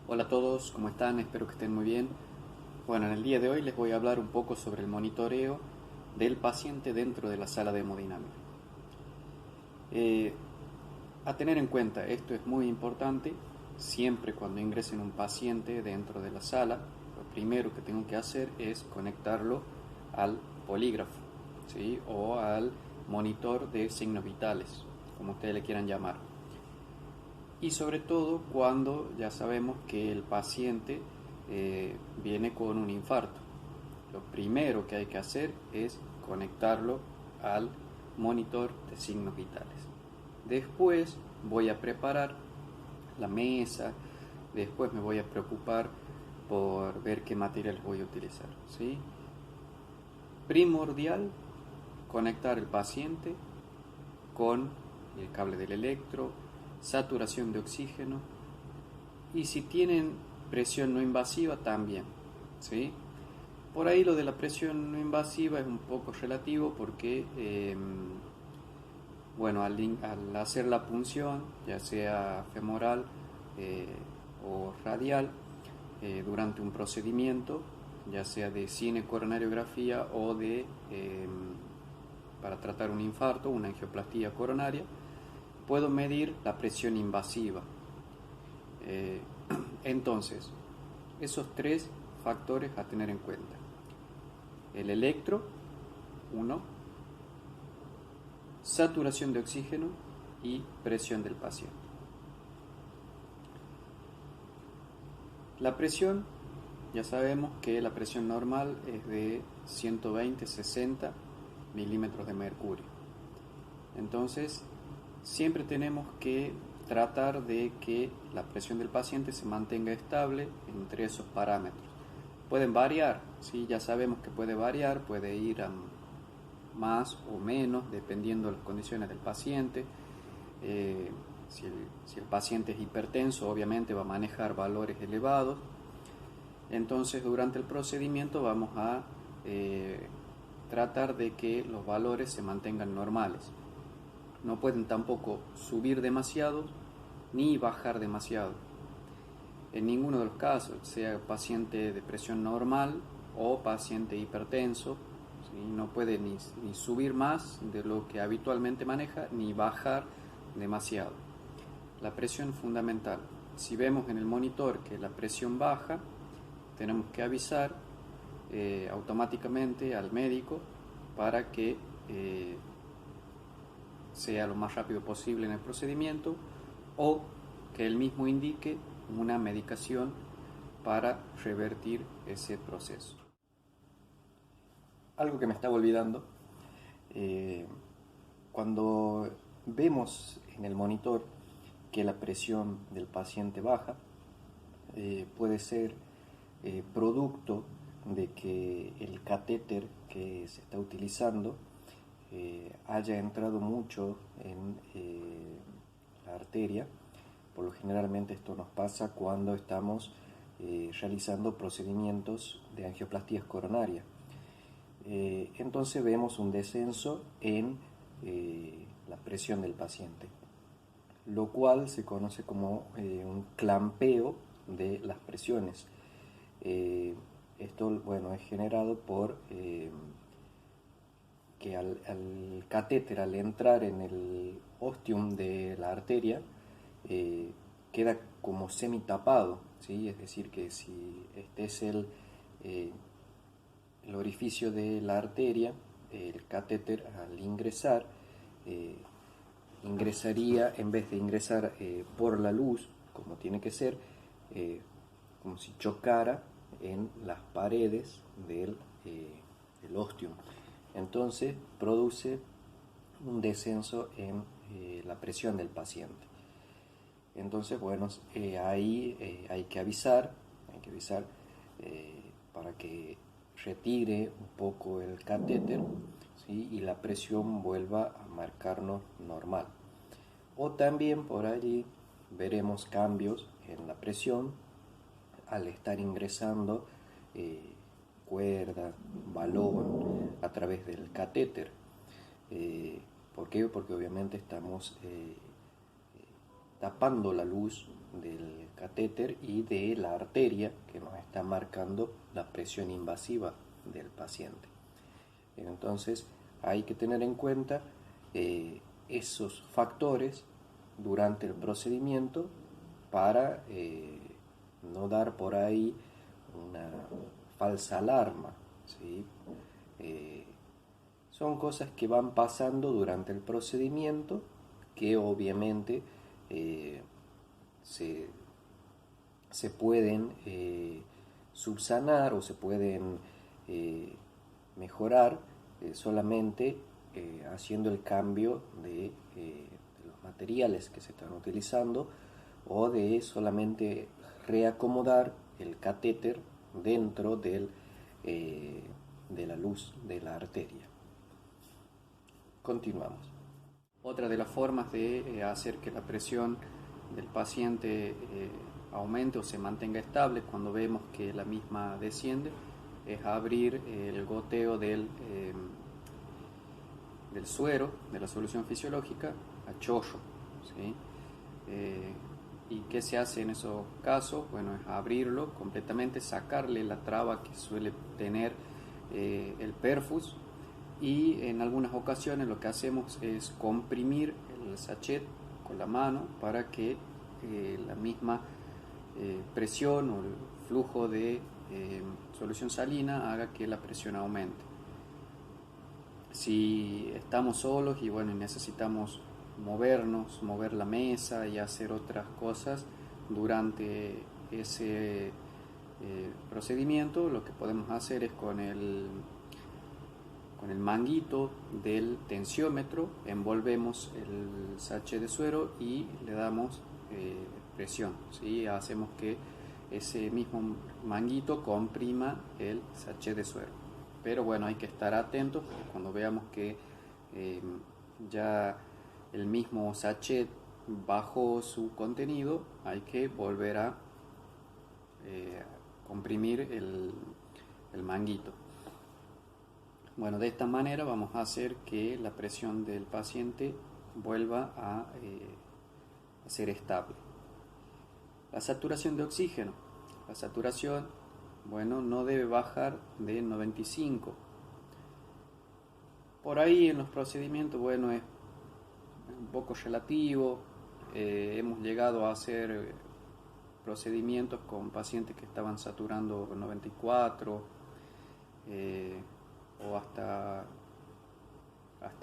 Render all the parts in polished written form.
Hola a todos, ¿cómo están? Espero que estén muy bien. Bueno, en el día de hoy les voy a hablar un poco sobre el monitoreo del paciente dentro de la sala de hemodinámica. Eh, a tener en cuenta, esto es muy importante, siempre cuando ingresen un paciente dentro de la sala, lo primero que tengo que hacer es conectarlo al polígrafo, ¿sí? O al monitor de signos vitales, como ustedes le quieran llamar. Y sobre todo cuando ya sabemos que el paciente viene con un infarto. Lo primero que hay que hacer es conectarlo al monitor de signos vitales. Después voy a preparar la mesa, después me voy a preocupar por ver qué materiales voy a utilizar, ¿sí? Primordial, conectar el paciente con el cable del electro, saturación de oxígeno, y si tienen presión no invasiva también, ¿sí? Por ahí lo de la presión no invasiva es un poco relativo porque, bueno, al hacer la punción, ya sea femoral eh, o radial, durante un procedimiento, ya sea de cinecoronariografía o para tratar un infarto, una angioplastía coronaria, puedo medir la presión invasiva. Eh, entonces, esos tres factores a tener en cuenta. El electro, uno, saturación de oxígeno y presión del paciente. La presión, ya sabemos que la presión normal es de 120-60 milímetros de mercurio. Entonces, siempre tenemos que tratar de que la presión del paciente se mantenga estable entre esos parámetros. Pueden variar, ¿sí? Ya sabemos que puede variar, puede ir a más o menos dependiendo de las condiciones del paciente. Eh, si el paciente es hipertenso, obviamente va a manejar valores elevados. Entonces, durante el procedimiento vamos a tratar de que los valores se mantengan normales. No pueden tampoco subir demasiado ni bajar demasiado. En ninguno de los casos, sea paciente de presión normal o paciente hipertenso, ¿sí? No puede ni subir más de lo que habitualmente maneja ni bajar demasiado. La presión fundamental. Si vemos en el monitor que la presión baja, tenemos que avisar automáticamente al médico para que sea lo más rápido posible en el procedimiento o que él mismo indique una medicación para revertir ese proceso. Algo que me estaba olvidando, eh, cuando vemos en el monitor que la presión del paciente baja, puede ser producto de que el catéter que se está utilizando haya entrado mucho en la arteria. Por lo generalmente esto nos pasa cuando estamos realizando procedimientos de angioplastías coronarias. Entonces vemos un descenso en la presión del paciente, lo cual se conoce como un clampeo de las presiones. Eh, Esto, bueno, es generado por que al catéter, al entrar en el ostium de la arteria, eh, queda como semitapado, ¿sí? Es decir, que si este es el orificio de la arteria, el catéter al ingresar, eh, ingresaría, en vez de ingresar por la luz, como tiene que ser, como si chocara en las paredes del ostium. Entonces produce un descenso en la presión del paciente. Entonces, bueno, ahí hay que avisar para que retire un poco el catéter, ¿sí? Y la presión vuelva a marcarnos normal. O también por allí veremos cambios en la presión al estar ingresando cuerda, balón a través del catéter. ¿Por qué? Porque obviamente estamos tapando la luz del catéter y de la arteria que nos está marcando la presión invasiva del paciente. Entonces hay que tener en cuenta esos factores durante el procedimiento para no dar por ahí una falsa alarma, ¿sí? Son cosas que van pasando durante el procedimiento que obviamente se, se pueden subsanar o se pueden mejorar solamente haciendo el cambio de los materiales que se están utilizando o de solamente reacomodar el catéter dentro de la luz de la arteria. Continuamos. Otra de las formas de hacer que la presión del paciente aumente o se mantenga estable cuando vemos que la misma desciende es abrir el goteo del suero, de la solución fisiológica, a chorro, ¿sí? ¿Y qué se hace en esos casos? Bueno, es abrirlo completamente, sacarle la traba que suele tener el perfus, y en algunas ocasiones lo que hacemos es comprimir el sachet con la mano para que la misma presión o el flujo de solución salina haga que la presión aumente. Si estamos solos y bueno, necesitamos movernos, mover la mesa y hacer otras cosas durante ese procedimiento, lo que podemos hacer es con el manguito del tensiómetro envolvemos el sachet de suero y le damos presión, ¿sí? Hacemos que ese mismo manguito comprima el sachet de suero. Pero bueno, hay que estar atentos cuando veamos que ya el mismo sachet bajó su contenido, hay que volver a comprimir el manguito. Bueno, de esta manera vamos a hacer que la presión del paciente vuelva a ser estable. La saturación de oxígeno. La saturación, bueno, no debe bajar de 95. Por ahí en los procedimientos, bueno, es un poco relativo. Hemos llegado a hacer procedimientos con pacientes que estaban saturando 94 o hasta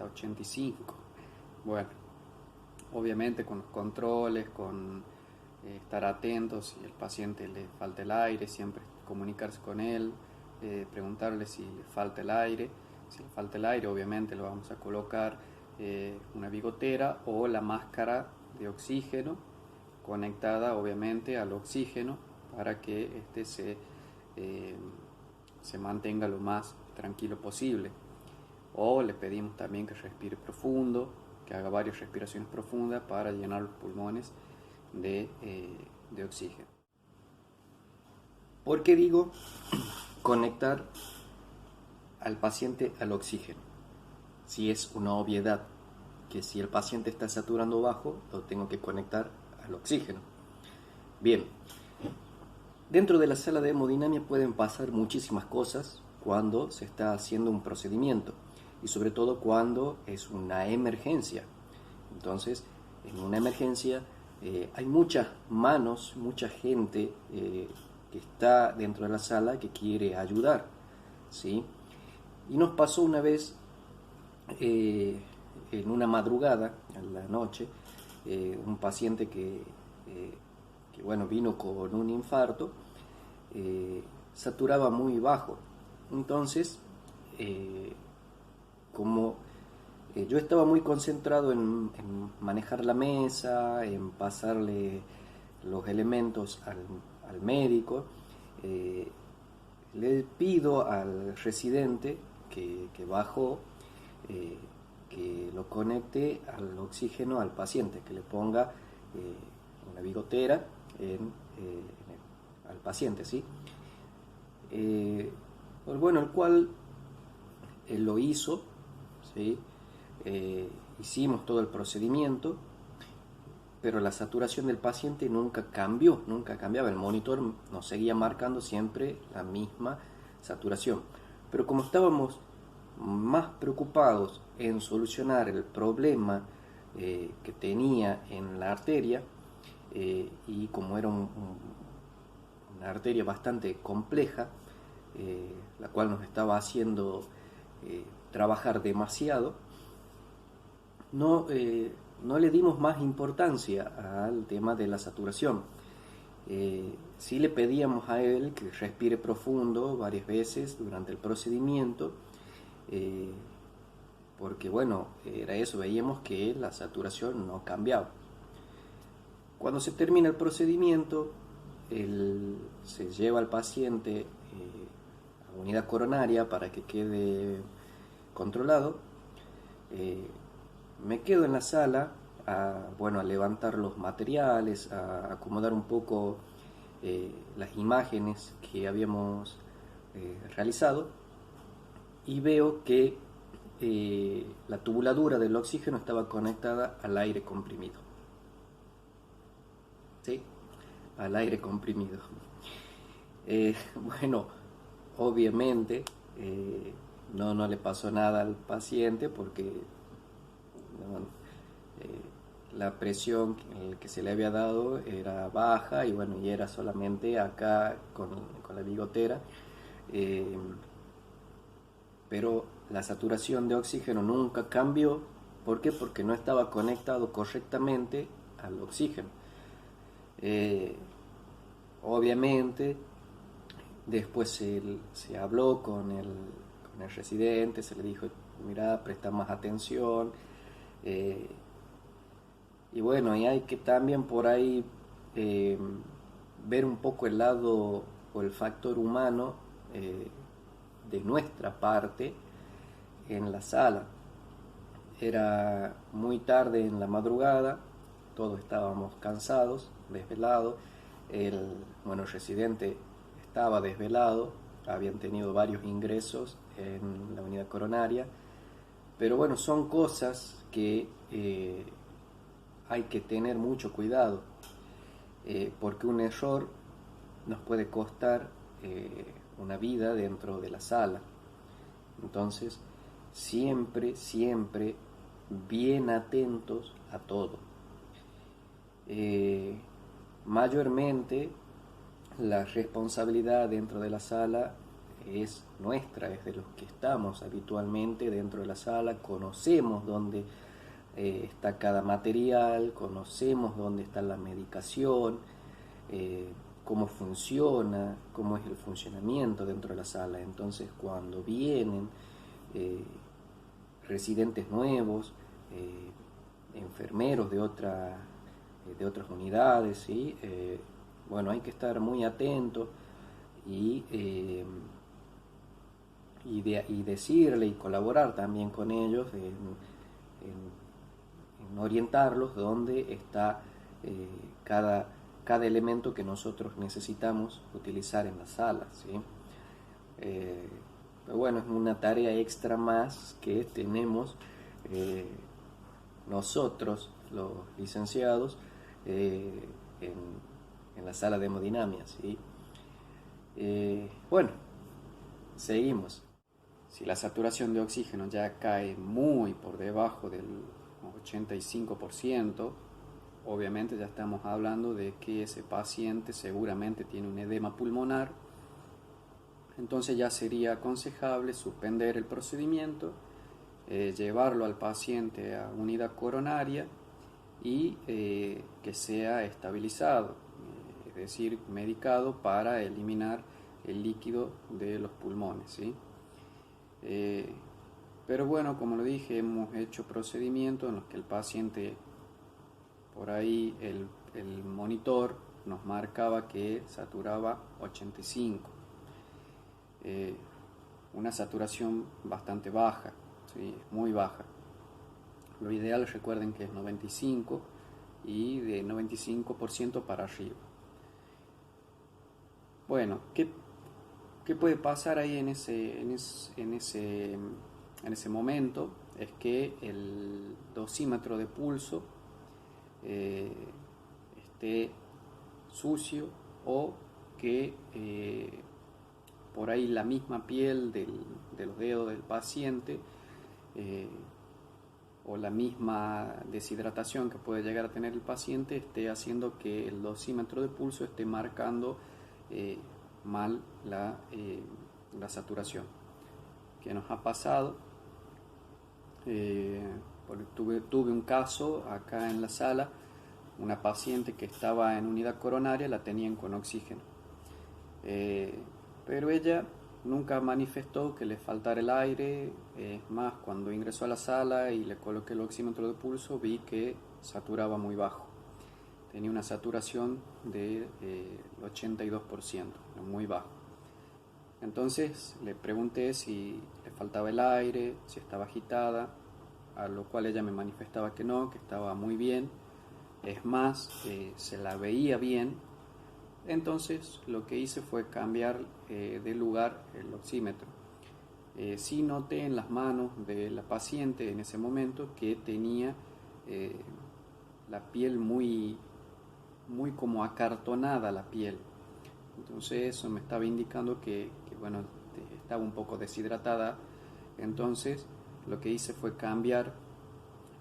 85. Bueno, obviamente con los controles, con estar atentos si el paciente le falta el aire, siempre comunicarse con él, preguntarle si le falta el aire. Si le falta el aire, obviamente le vamos a colocar una bigotera o la máscara de oxígeno conectada obviamente al oxígeno para que se mantenga lo más tranquilo posible. O le pedimos también que respire profundo, que haga varias respiraciones profundas para llenar los pulmones de oxígeno. ¿Por qué digo conectar al paciente al oxígeno? Si es una obviedad que si el paciente está saturando bajo, lo tengo que conectar al oxígeno. Bien, dentro de la sala de hemodinamia pueden pasar muchísimas cosas cuando se está haciendo un procedimiento y sobre todo cuando es una emergencia. Entonces, en una emergencia hay muchas manos, mucha gente que está dentro de la sala que quiere ayudar, ¿sí? Y nos pasó una vez en una madrugada, en la noche, un paciente que bueno, vino con un infarto, saturaba muy bajo. Entonces, como yo estaba muy concentrado en manejar la mesa, en pasarle los elementos al médico, le pido al residente que bajó que lo conecte al oxígeno al paciente, que le ponga una bigotera al paciente, ¿sí? Bueno, el cual lo hizo, ¿sí? Hicimos todo el procedimiento pero la saturación del paciente nunca cambió, nunca cambiaba. El monitor nos seguía marcando siempre la misma saturación. Pero como estábamos más preocupados en solucionar el problema que tenía en la arteria, y como era una arteria bastante compleja, la cual nos estaba haciendo trabajar demasiado, no le dimos más importancia al tema de la saturación. Sí le pedíamos a él que respire profundo varias veces durante el procedimiento, porque bueno, era eso, veíamos que la saturación no cambiaba. Cuando se termina el procedimiento, se lleva al paciente a unidad coronaria para que quede controlado. Me quedo en la sala a levantar los materiales, a acomodar un poco las imágenes que habíamos realizado, y veo que la tubuladura del oxígeno estaba conectada al aire comprimido. ¿Sí? Al aire comprimido. Bueno, obviamente no le pasó nada al paciente porque la presión que se le había dado era baja y bueno, y era solamente acá con la bigotera, pero la saturación de oxígeno nunca cambió. ¿Por qué? Porque no estaba conectado correctamente al oxígeno. Obviamente después se habló con el residente, se le dijo, mira, presta más atención, y bueno, y hay que también por ahí ver un poco el lado o el factor humano de nuestra parte en la sala. Era muy tarde en la madrugada, todos estábamos cansados, desvelados. El residente estaba desvelado, habían tenido varios ingresos en la unidad coronaria, pero bueno, son cosas que hay que tener mucho cuidado, porque un error nos puede costar una vida dentro de la sala. Entonces, siempre bien atentos a todo. Mayormente la responsabilidad dentro de la sala es nuestra, es de los que estamos habitualmente dentro de la sala, conocemos dónde está cada material, conocemos dónde está la medicación, cómo funciona, cómo es el funcionamiento dentro de la sala. Entonces, cuando vienen residentes nuevos, enfermeros de otras unidades, ¿sí? Bueno, hay que estar muy atentos y decirle y colaborar también con ellos en orientarlos dónde está cada elemento que nosotros necesitamos utilizar en la sala, ¿sí? Pero bueno, es una tarea extra más que tenemos nosotros, los licenciados, en la sala de hemodinamia, ¿sí? Bueno, seguimos. Si la saturación de oxígeno ya cae muy por debajo del 85%, obviamente ya estamos hablando de que ese paciente seguramente tiene un edema pulmonar. Entonces ya sería aconsejable suspender el procedimiento, llevarlo al paciente a unidad coronaria y que sea estabilizado, es decir, medicado para eliminar el líquido de los pulmones, ¿sí? Pero bueno, como lo dije, hemos hecho procedimientos en los que el paciente, por ahí el monitor nos marcaba que saturaba 85, una saturación bastante baja, ¿sí? Muy baja. Lo ideal, recuerden que es 95 y de 95% para arriba. Bueno, ¿qué puede pasar ahí en ese momento? Es que el dosímetro de pulso esté sucio o que por ahí la misma piel de los dedos del paciente o la misma deshidratación que puede llegar a tener el paciente esté haciendo que el dosímetro de pulso esté marcando mal la saturación. ¿Qué nos ha pasado? Porque tuve un caso acá en la sala, una paciente que estaba en unidad coronaria, la tenían con oxígeno, pero ella nunca manifestó que le faltara el aire. Es más, cuando ingresó a la sala y le coloqué el oxímetro de pulso, vi que saturaba muy bajo, tenía una saturación del 82%, muy bajo. Entonces le pregunté si le faltaba el aire, si estaba agitada, a lo cual ella me manifestaba que no, que estaba muy bien. Es más, se la veía bien. Entonces lo que hice fue cambiar de lugar el oxímetro. Sí noté en las manos de la paciente en ese momento que tenía la piel muy como acartonada la piel. Entonces eso me estaba indicando que bueno, estaba un poco deshidratada. Entonces lo que hice fue cambiar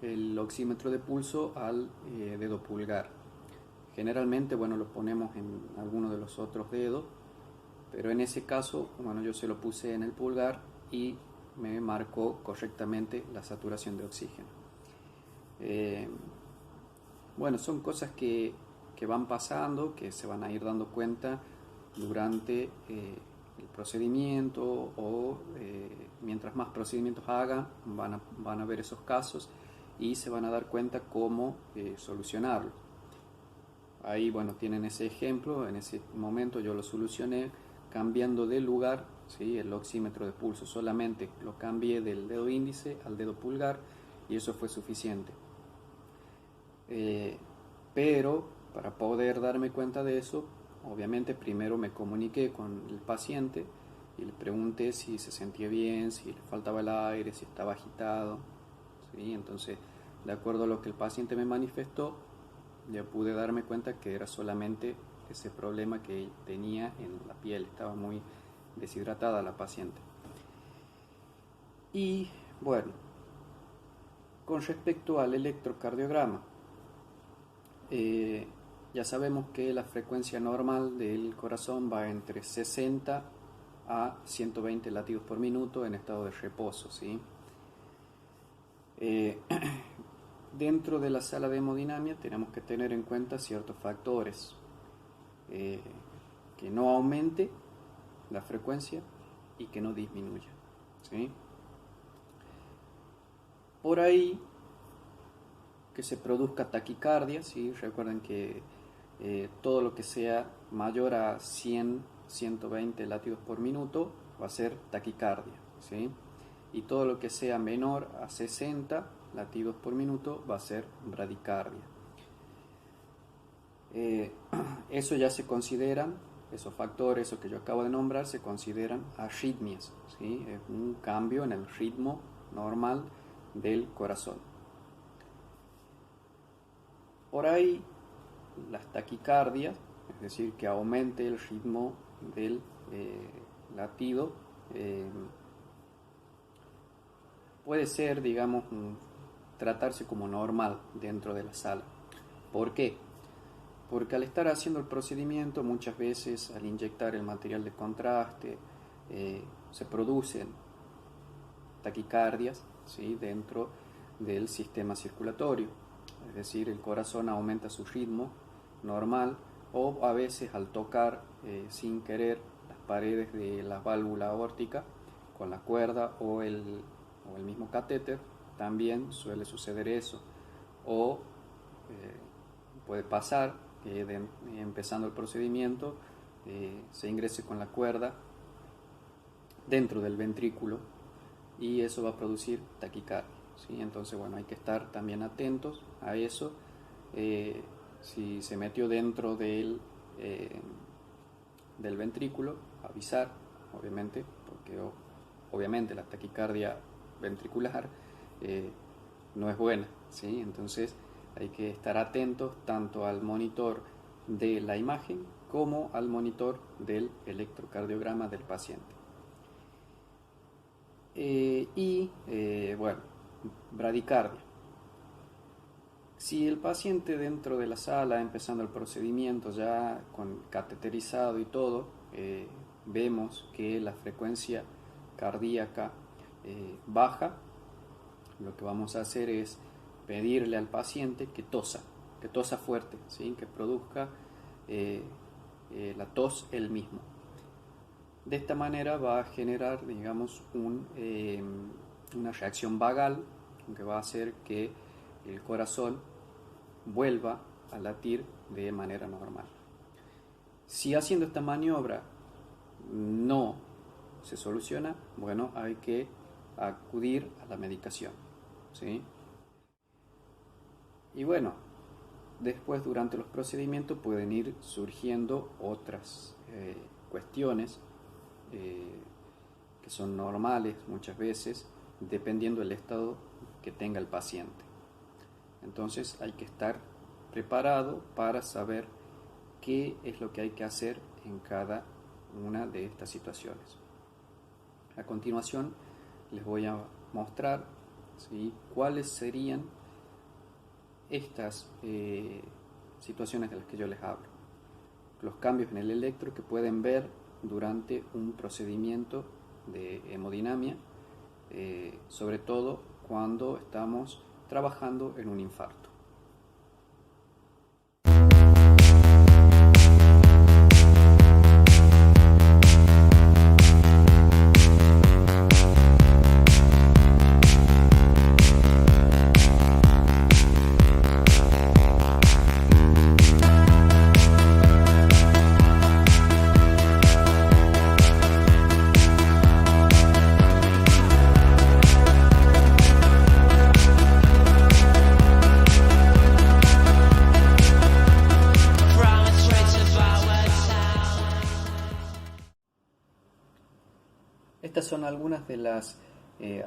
el oxímetro de pulso al dedo pulgar. Generalmente, bueno, lo ponemos en alguno de los otros dedos, pero en ese caso, bueno, yo se lo puse en el pulgar y me marcó correctamente la saturación de oxígeno. Bueno, son cosas que van pasando, que se van a ir dando cuenta durante el procedimiento o mientras más procedimientos hagan, van a ver esos casos y se van a dar cuenta cómo solucionarlo. Ahí, bueno, tienen ese ejemplo. En ese momento yo lo solucioné cambiando de lugar, ¿sí? El oxímetro de pulso. Solamente lo cambié del dedo índice al dedo pulgar y eso fue suficiente. Pero para poder darme cuenta de eso, obviamente primero me comuniqué con el paciente y le pregunté si se sentía bien, si le faltaba el aire, si estaba agitado, ¿sí? Entonces, de acuerdo a lo que el paciente me manifestó, ya pude darme cuenta que era solamente ese problema que tenía en la piel, estaba muy deshidratada la paciente. Y bueno, con respecto al electrocardiograma, ya sabemos que la frecuencia normal del corazón va entre 60 a 120 latidos por minuto en estado de reposo, ¿sí? Dentro de la sala de hemodinamia tenemos que tener en cuenta ciertos factores, que no aumente la frecuencia y que no disminuya, ¿sí? Por ahí que se produzca taquicardia, ¿sí? Recuerden que todo lo que sea mayor a 100-120 latidos por minuto va a ser taquicardia, ¿sí? Y todo lo que sea menor a 60 latidos por minuto va a ser bradicardia. Eso ya se consideran, esos factores, eso que yo acabo de nombrar, se consideran arritmias, ¿sí? Es un cambio en el ritmo normal del corazón. Por ahí, las taquicardias, es decir, que aumente el ritmo del latido, puede ser, digamos, tratarse como normal dentro de la sala. ¿Por qué? Porque al estar haciendo el procedimiento, muchas veces al inyectar el material de contraste, se producen taquicardias, ¿sí? Dentro del sistema circulatorio. Es decir, el corazón aumenta su ritmo normal o a veces al tocar sin querer las paredes de la válvula aórtica con la cuerda o el mismo catéter, también suele suceder eso. O puede pasar que empezando el procedimiento se ingrese con la cuerda dentro del ventrículo y eso va a producir taquicardia, ¿sí? Entonces, bueno, hay que estar también atentos a eso. Si se metió dentro del ventrículo, avisar, obviamente, porque obviamente la taquicardia ventricular no es buena, ¿sí? Entonces hay que estar atentos tanto al monitor de la imagen como al monitor del electrocardiograma del paciente. Bueno, bradicardia. Si el paciente dentro de la sala, empezando el procedimiento ya con cateterizado y todo, vemos que la frecuencia cardíaca baja, lo que vamos a hacer es pedirle al paciente que tosa fuerte, ¿sí? Que produzca la tos él mismo. De esta manera va a generar, digamos, una reacción vagal que va a hacer que el corazón vuelva a latir de manera normal. Si haciendo esta maniobra no se soluciona, bueno, hay que acudir a la medicación, ¿sí? Y bueno, después durante los procedimientos pueden ir surgiendo otras cuestiones que son normales muchas veces, dependiendo del estado que tenga el paciente. Entonces hay que estar preparado para saber qué es lo que hay que hacer en cada una de estas situaciones. A continuación les voy a mostrar, ¿sí?, cuáles serían estas situaciones de las que yo les hablo. Los cambios en el electro que pueden ver durante un procedimiento de hemodinamia, sobre todo cuando estamos trabajando en un infarto. Estas son algunas de las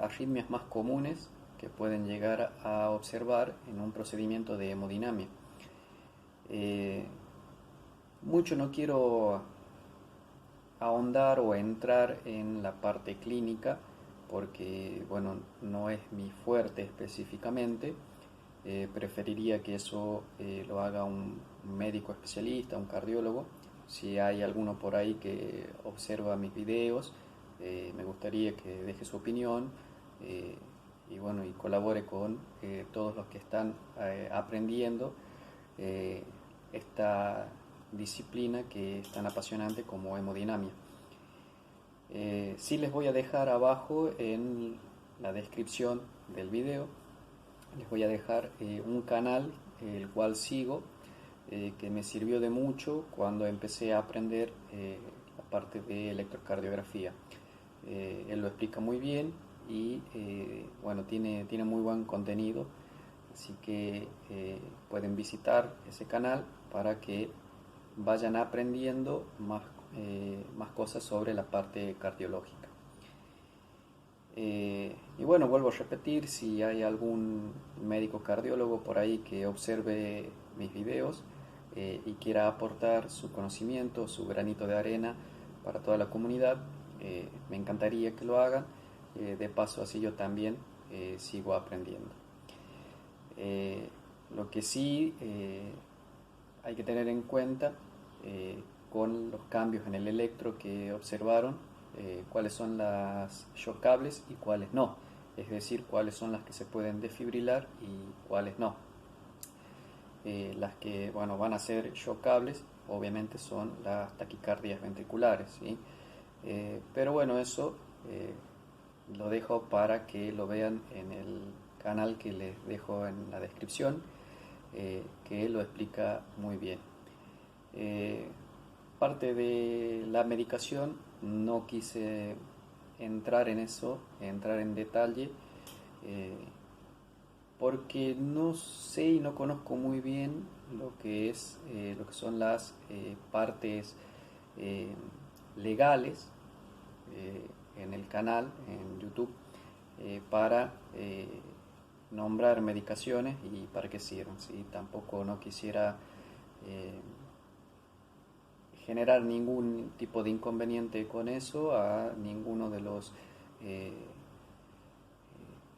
arritmias más comunes que pueden llegar a observar en un procedimiento de hemodinamia. Mucho no quiero ahondar o entrar en la parte clínica porque, bueno, no es mi fuerte específicamente. Preferiría que eso lo haga un médico especialista, un cardiólogo. Si hay alguno por ahí que observa mis videos, me gustaría que deje su opinión y bueno, y colabore con todos los que están aprendiendo esta disciplina que es tan apasionante como hemodinamia. Sí les voy a dejar abajo en la descripción del video, les voy a dejar un canal el cual sigo, que me sirvió de mucho cuando empecé a aprender la parte de electrocardiografía. Él lo explica muy bien y bueno, tiene muy buen contenido, así que pueden visitar ese canal para que vayan aprendiendo más cosas sobre la parte cardiológica. Y bueno, vuelvo a repetir, si hay algún médico cardiólogo por ahí que observe mis videos y quiera aportar su conocimiento, su granito de arena para toda la comunidad, me encantaría que lo hagan. De paso, así yo también sigo aprendiendo. Lo que sí hay que tener en cuenta con los cambios en el electro que observaron, cuáles son las shockables y cuáles no, es decir, cuáles son las que se pueden desfibrilar y cuáles no. Las que, bueno, van a ser shockables obviamente son las taquicardias ventriculares, ¿sí? Pero bueno, eso lo dejo para que lo vean en el canal que les dejo en la descripción, que lo explica muy bien. Parte de la medicación no quise entrar en eso, entrar en detalle, porque no sé y no conozco muy bien lo que son las partes legales en el canal, en YouTube, para nombrar medicaciones y para qué sirven, ¿sí? Tampoco no quisiera generar ningún tipo de inconveniente con eso a ninguno de los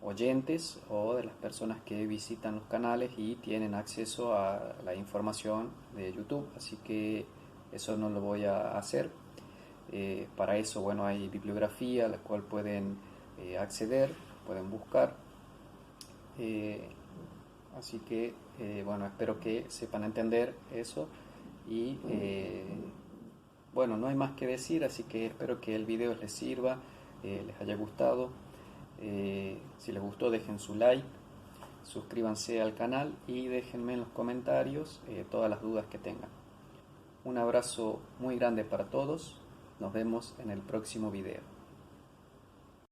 oyentes o de las personas que visitan los canales y tienen acceso a la información de YouTube, así que eso no lo voy a hacer. Para eso, bueno, hay bibliografía a la cual pueden acceder, pueden buscar. Así que, bueno, espero que sepan entender eso y, bueno, no hay más que decir, así que espero que el video les sirva, les haya gustado. Si les gustó, dejen su like, suscríbanse al canal y déjenme en los comentarios todas las dudas que tengan. Un abrazo muy grande para todos, nos vemos en el próximo video.